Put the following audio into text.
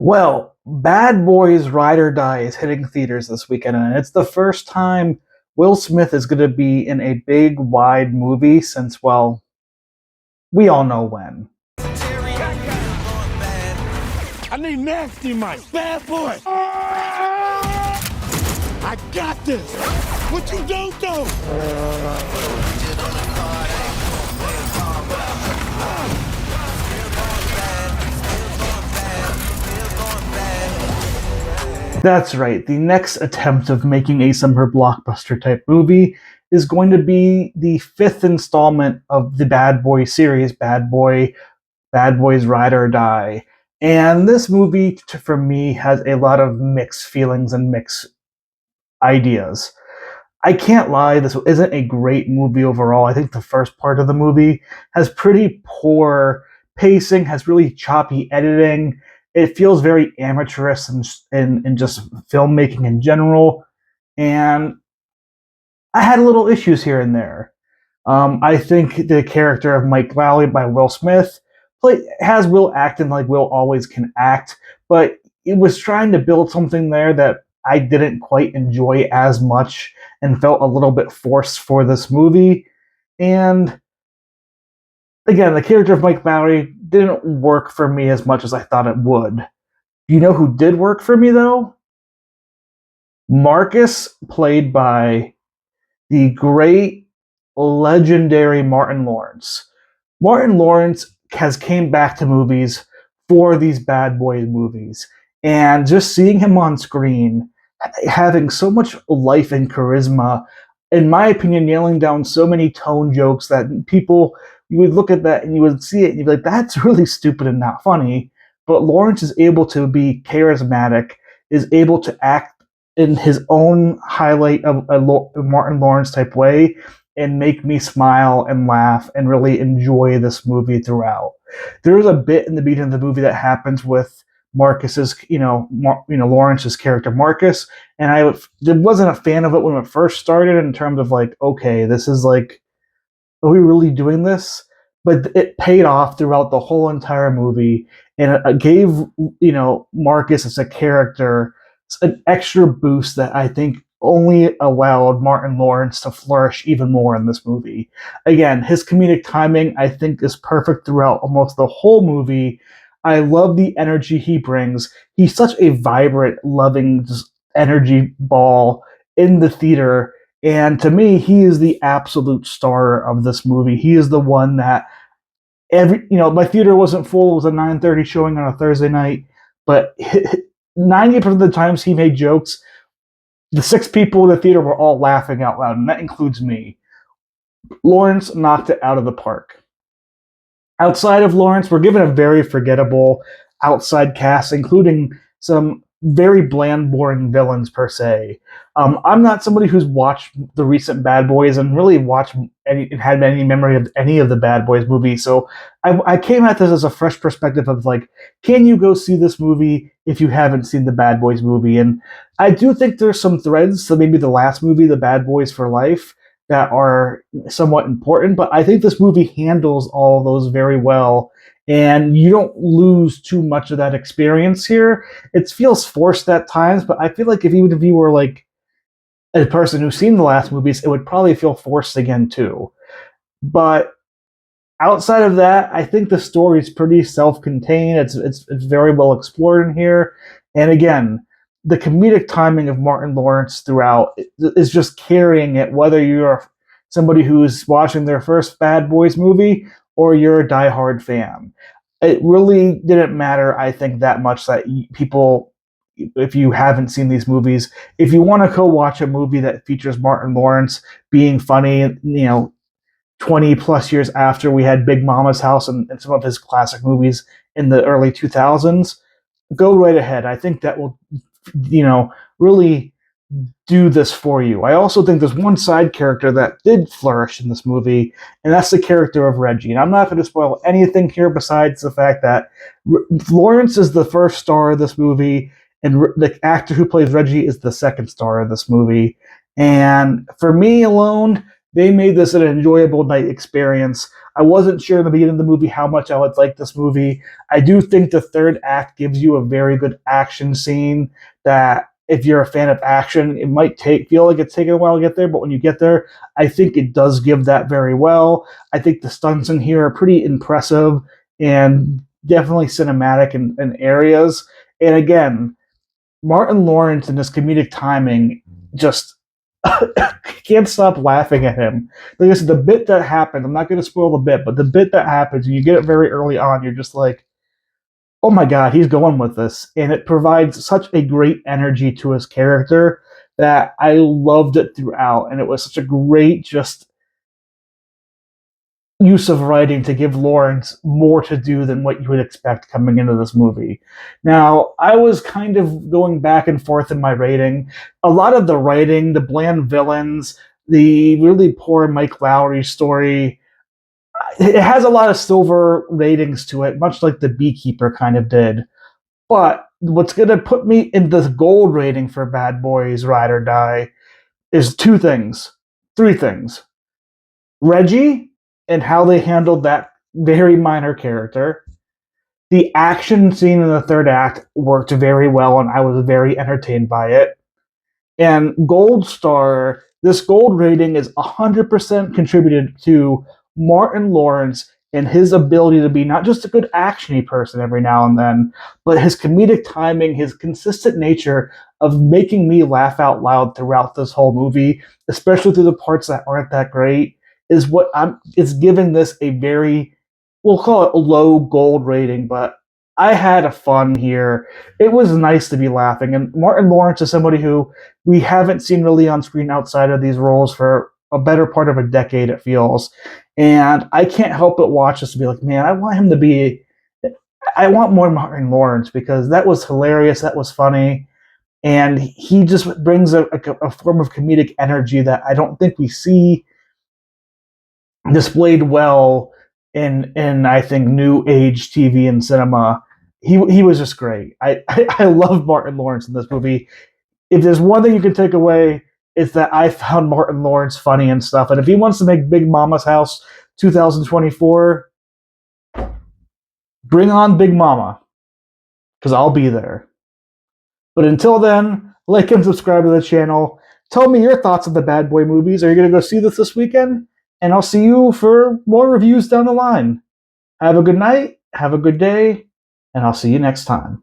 Well, Bad Boys Ride or Die is hitting theaters this weekend, and it's the first time Will Smith is going to be in a big, wide movie since, well, we all know when. I need nasty Mike. Bad boy. I got this. What you don't do? That's right, the next attempt of making a summer blockbuster type movie is going to be the fifth installment of the Bad Boy series, Bad Boys Ride or Die. And this movie, for me, has a lot of mixed feelings and mixed ideas. I can't lie, this isn't a great movie overall. I think the first part of the movie has pretty poor pacing, has really choppy editing. It feels very amateurish and just filmmaking in general. And I had little issues here and there. I think the character of Mike Lally by Will Smith has Will acting like Will always can act, but it was trying to build something there that I didn't quite enjoy as much and felt a little bit forced for this movie. And again, the character of Mike Lowry didn't work for me as much as I thought it would. You know who did work for me though? Marcus, played by the great, legendary Martin Lawrence. Martin Lawrence has came back to movies for these Bad Boys movies, and just seeing him on screen, having so much life and charisma, in my opinion, nailing down so many tone jokes that people, you would look at that and you would see it and you'd be like, that's really stupid and not funny. But Lawrence is able to be charismatic, is able to act in his own highlight of a Martin Lawrence type way and make me smile and laugh and really enjoy this movie throughout. There's a bit in the beginning of the movie that happens with Marcus's, Lawrence's character Marcus, and I wasn't a fan of it when it first started in terms of like, okay, this is like, are we really doing this? But it paid off throughout the whole entire movie, and it gave Marcus as a character an extra boost that I think only allowed Martin Lawrence to flourish even more in this movie. Again, his comedic timing I think is perfect throughout almost the whole movie. I love the energy he brings. He's such a vibrant, loving energy ball in the theater, and to me, he is the absolute star of this movie. He is the one that my theater wasn't full. It was a 9:30 showing on a Thursday night, but 90% of the times he made jokes, the six people in the theater were all laughing out loud, and that includes me. Lawrence knocked it out of the park. Outside of Lawrence, we're given a very forgettable outside cast, including some very bland, boring villains per se. I'm not somebody who's watched the recent Bad Boys and really had any memory of any of the Bad Boys movies. So I came at this as a fresh perspective of like, can you go see this movie if you haven't seen the Bad Boys movie? And I do think there's some threads to maybe the last movie, The Bad Boys for Life, that are somewhat important, but I think this movie handles all of those very well, and you don't lose too much of that experience here. It feels forced at times, but I feel like even if you were like a person who's seen the last movies, it would probably feel forced again too. But outside of that, I think the story is pretty self-contained. It's very well explored in here, and again, the comedic timing of Martin Lawrence throughout is just carrying it. Whether you're somebody who's watching their first Bad Boys movie or you're a diehard fan, it really didn't matter. I think that much that people, if you haven't seen these movies, if you want to go watch a movie that features Martin Lawrence being funny, 20 plus years after we had Big Mama's House and some of his classic movies in the early 2000s, go right ahead. I think that will, really do this for you. I also think there's one side character that did flourish in this movie, and that's the character of Reggie. And I'm not going to spoil anything here besides the fact that Lawrence is the first star of this movie, and the actor who plays Reggie is the second star of this movie. And for me alone, They made this an enjoyable night experience. I wasn't sure in the beginning of the movie how much I would like this movie. I do think the third act gives you a very good action scene that if you're a fan of action, it might feel like it's taking a while to get there, but when you get there, I think it does give that very well. I think the stunts in here are pretty impressive and definitely cinematic in areas. And again, Martin Lawrence and his comedic timing just can't stop laughing at him. Like I said, the bit that happens, I'm not going to spoil the bit, but the bit that happens, and you get it very early on, you're just like, oh my God, he's going with this. And it provides such a great energy to his character that I loved it throughout. And it was such a great, just use of writing to give Lawrence more to do than what you would expect coming into this movie. Now, I was kind of going back and forth in my rating. A lot of the writing, the bland villains, the really poor Mike Lowry story, it has a lot of silver ratings to it, much like The Beekeeper kind of did. But what's going to put me in the gold rating for Bad Boys Ride or Die is three things. Reggie and how they handled that very minor character. The action scene in the third act worked very well, and I was very entertained by it. And Gold Star, this gold rating is 100% contributed to Martin Lawrence and his ability to be not just a good actiony person every now and then, but his comedic timing, his consistent nature of making me laugh out loud throughout this whole movie, especially through the parts that aren't that great, is giving this a very, we'll call it a low gold rating, but I had a fun here. It was nice to be laughing, and Martin Lawrence is somebody who we haven't seen really on screen outside of these roles for a better part of a decade, it feels. And I can't help but watch this and be like, man, I want more Martin Lawrence because that was hilarious, that was funny, and he just brings a form of comedic energy that I don't think we see displayed well in I think new age TV and cinema. He was just great. I love Martin Lawrence in this movie. If there's one thing you can take away, it's that I found Martin Lawrence funny and stuff. And if he wants to make Big Mama's House 2024, bring on Big Mama, because I'll be there. But until then, like and subscribe to the channel. Tell me your thoughts on the Bad Boy movies. Are you going to go see this weekend? And I'll see you for more reviews down the line. Have a good night, have a good day, and I'll see you next time.